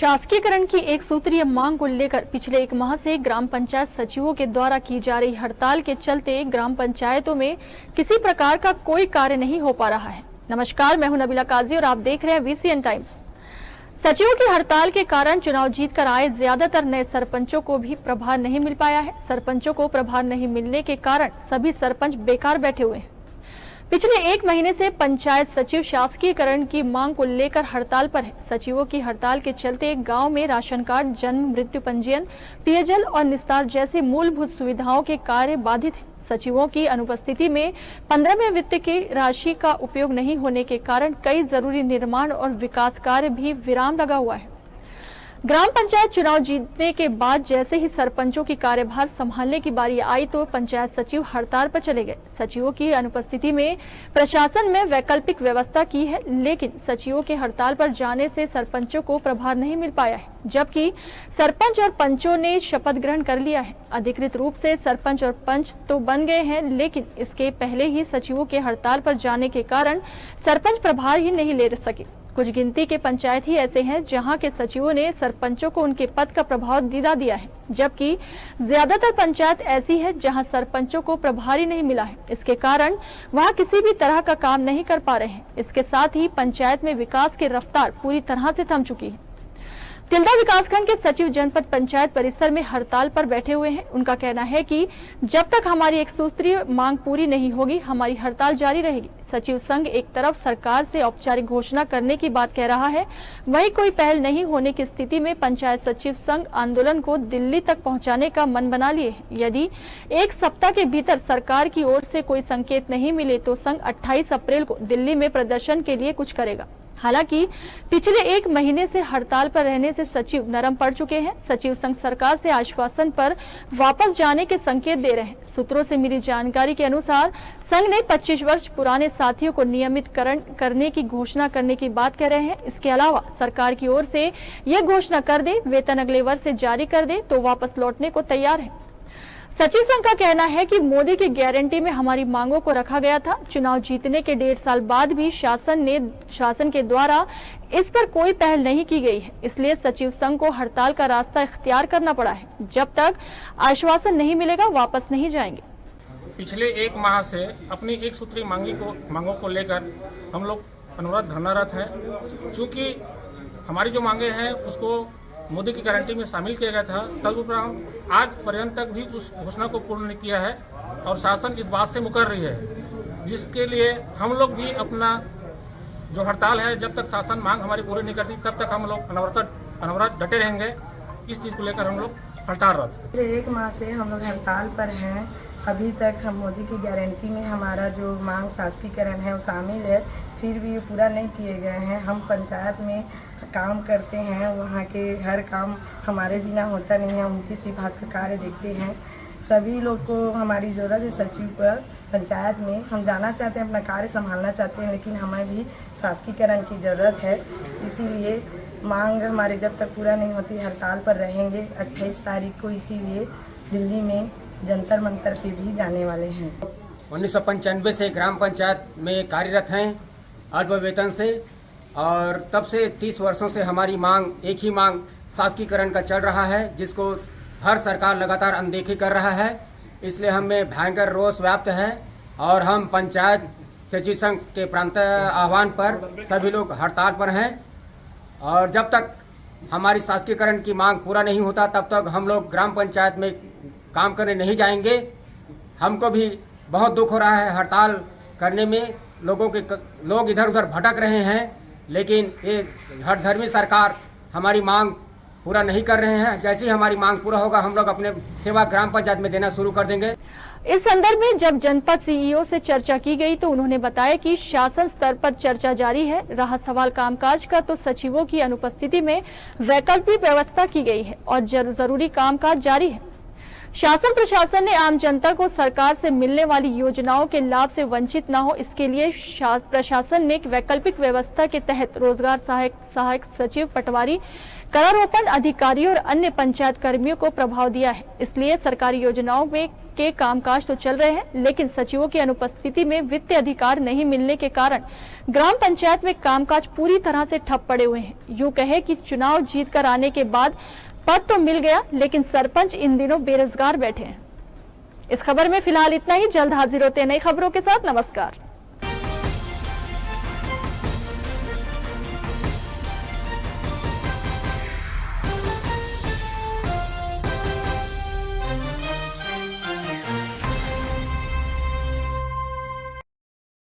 शासकीयकरण की एक सूत्रीय मांग को लेकर पिछले एक माह से ग्राम पंचायत सचिवों के द्वारा की जा रही हड़ताल के चलते ग्राम पंचायतों में किसी प्रकार का कोई कार्य नहीं हो पा रहा है। नमस्कार, मैं हूं नबीला काजी और आप देख रहे हैं वीसीएन टाइम्स। सचिवों की हड़ताल के कारण चुनाव जीतकर आए ज्यादातर नए सरपंचों को भी प्रभार नहीं मिल पाया है। सरपंचों को प्रभार नहीं मिलने के कारण सभी सरपंच बेकार बैठे हुए हैं। पिछले एक महीने से पंचायत सचिव शासकीयकरण की मांग को लेकर हड़ताल पर है। सचिवों की हड़ताल के चलते गांव में राशन कार्ड, जन्म मृत्यु पंजीयन, पेयजल और निस्तार जैसे मूलभूत सुविधाओं के कार्य बाधित हैं। सचिवों की अनुपस्थिति में 15वें वित्त की राशि का उपयोग नहीं होने के कारण कई जरूरी निर्माण और विकास कार्य भी विराम लगा हुआ है। ग्राम पंचायत चुनाव जीतने के बाद जैसे ही सरपंचों की कार्यभार संभालने की बारी आई तो पंचायत सचिव हड़ताल पर चले गए। सचिवों की अनुपस्थिति में प्रशासन में वैकल्पिक व्यवस्था की है, लेकिन सचिवों के हड़ताल पर जाने से सरपंचों को प्रभार नहीं मिल पाया है, जबकि सरपंच और पंचों ने शपथ ग्रहण कर लिया है। अधिकृत रूप से सरपंच और पंच तो बन गए हैं, लेकिन इसके पहले ही सचिवों के हड़ताल पर जाने के कारण सरपंच प्रभार ही नहीं ले सके। कुछ गिनती के पंचायत ही ऐसे हैं जहां के सचिवों ने सरपंचों को उनके पद का प्रभाव दिया है, जबकि ज्यादातर पंचायत ऐसी है जहां सरपंचों को प्रभारी नहीं मिला है। इसके कारण वहां किसी भी तरह का काम नहीं कर पा रहे हैं। इसके साथ ही पंचायत में विकास की रफ्तार पूरी तरह से थम चुकी है। तिल्दा विकासखंड के सचिव जनपद पंचायत परिसर में हड़ताल पर बैठे हुए हैं। उनका कहना है कि जब तक हमारी एक सूत्रीय मांग पूरी नहीं होगी, हमारी हड़ताल जारी रहेगी। सचिव संघ एक तरफ सरकार से औपचारिक घोषणा करने की बात कह रहा है, वहीं कोई पहल नहीं होने की स्थिति में पंचायत सचिव संघ आंदोलन को दिल्ली तक पहुंचाने का मन बना लिए है। यदि एक सप्ताह के भीतर सरकार की ओर से कोई संकेत नहीं मिले तो संघ 28 अप्रैल को दिल्ली में प्रदर्शन के लिए कुछ करेगा। हालांकि पिछले एक महीने से हड़ताल पर रहने से सचिव नरम पड़ चुके हैं। सचिव संघ सरकार से आश्वासन पर वापस जाने के संकेत दे रहे हैं। सूत्रों से मिली जानकारी के अनुसार संघ ने 25 वर्ष पुराने साथियों को नियमितकरण करने की घोषणा करने की बात कह रहे हैं। इसके अलावा सरकार की ओर से यह घोषणा कर दे, वेतन अगले वर्ष से जारी कर दे तो वापस लौटने को तैयार है। सचिव संघ का कहना है कि मोदी की गारंटी में हमारी मांगों को रखा गया था। चुनाव जीतने के 1.5 साल बाद भी शासन के द्वारा इस पर कोई पहल नहीं की गई है, इसलिए सचिव संघ को हड़ताल का रास्ता इख्तियार करना पड़ा है। जब तक आश्वासन नहीं मिलेगा वापस नहीं जाएंगे। पिछले एक माह से अपनी एक सूत्री मांगों को लेकर हम लोग अनुरोध धरनारत हैं। चूँकि हमारी जो मांगे हैं उसको मोदी की गारंटी में शामिल किया गया था, तदुपरांत आज पर्यंत तक भी उस घोषणा को पूर्ण नहीं किया है और शासन इस बात से मुकर रही है, जिसके लिए हम लोग भी अपना जो हड़ताल है, जब तक शासन मांग हमारी पूरी नहीं करती तब तक हम लोग अनवरत डटे रहेंगे। इस चीज़ को लेकर हम लोग हड़ताल रहे। पिछले एक माह से हम लोग हड़ताल पर हैं। अभी तक हम मोदी की गारंटी में हमारा जो मांग शासकीयकरण है वो शामिल है, फिर भी ये पूरा नहीं किए गए हैं। हम पंचायत में काम करते हैं, वहाँ के हर काम हमारे बिना होता नहीं है। 29 विभाग का कार्य देखते हैं। सभी लोग को हमारी ज़रूरत है सचिव पर पंचायत में। हम जाना चाहते हैं, अपना कार्य संभालना चाहते हैं, लेकिन हमें भी शासकीयकरण की ज़रूरत है। इसीलिए मांग हमारी जब तक पूरा नहीं होती हड़ताल पर रहेंगे। 28 तारीख को इसीलिए दिल्ली में जंतर मंतर पे भी जाने वाले हैं। 1995 से ग्राम पंचायत में कार्यरत हैं अल्प वेतन से, और तब से 30 वर्षों से हमारी मांग एक ही मांग शासकीयकरण का चल रहा है, जिसको हर सरकार लगातार अनदेखी कर रहा है। इसलिए हमें भयंकर रोष व्याप्त है और हम पंचायत सचिव संघ के प्रांत आह्वान पर सभी लोग हड़ताल पर हैं। और जब तक हमारी शासकीयकरण की मांग पूरा नहीं होता तब तक हम लोग ग्राम पंचायत में काम करने नहीं जाएंगे। हमको भी बहुत दुख हो रहा है हड़ताल करने में। लोग इधर उधर भटक रहे हैं, लेकिन ये हठधर्मी सरकार हमारी मांग पूरा नहीं कर रहे हैं। जैसे ही हमारी मांग पूरा होगा हम लोग अपने सेवा ग्राम पंचायत में देना शुरू कर देंगे। इस संदर्भ में जब जनपद सीईओ से चर्चा की गई तो उन्होंने बताया कि शासन स्तर पर चर्चा जारी है। रहा सवाल कामकाज का तो सचिवों की अनुपस्थिति में वैकल्पिक व्यवस्था की गई है और जरूरी कामकाज जारी है। शासन प्रशासन ने आम जनता को सरकार से मिलने वाली योजनाओं के लाभ से वंचित न हो, इसके लिए प्रशासन ने एक वैकल्पिक व्यवस्था के तहत रोजगार सहायक सचिव, पटवारी, करारोपण अधिकारी और अन्य पंचायत कर्मियों को प्रभाव दिया है। इसलिए सरकारी योजनाओं में के कामकाज तो चल रहे हैं, लेकिन सचिवों की अनुपस्थिति में वित्तीय अधिकार नहीं मिलने के कारण ग्राम पंचायत में कामकाज पूरी तरह से ठप पड़े हुए हैं। यूं कहे कि चुनाव जीतकर आने के बाद पद तो मिल गया, लेकिन सरपंच इन दिनों बेरोजगार बैठे हैं। इस खबर में फिलहाल इतना ही। जल्द हाजिर होते हैं नई खबरों के साथ। नमस्कार।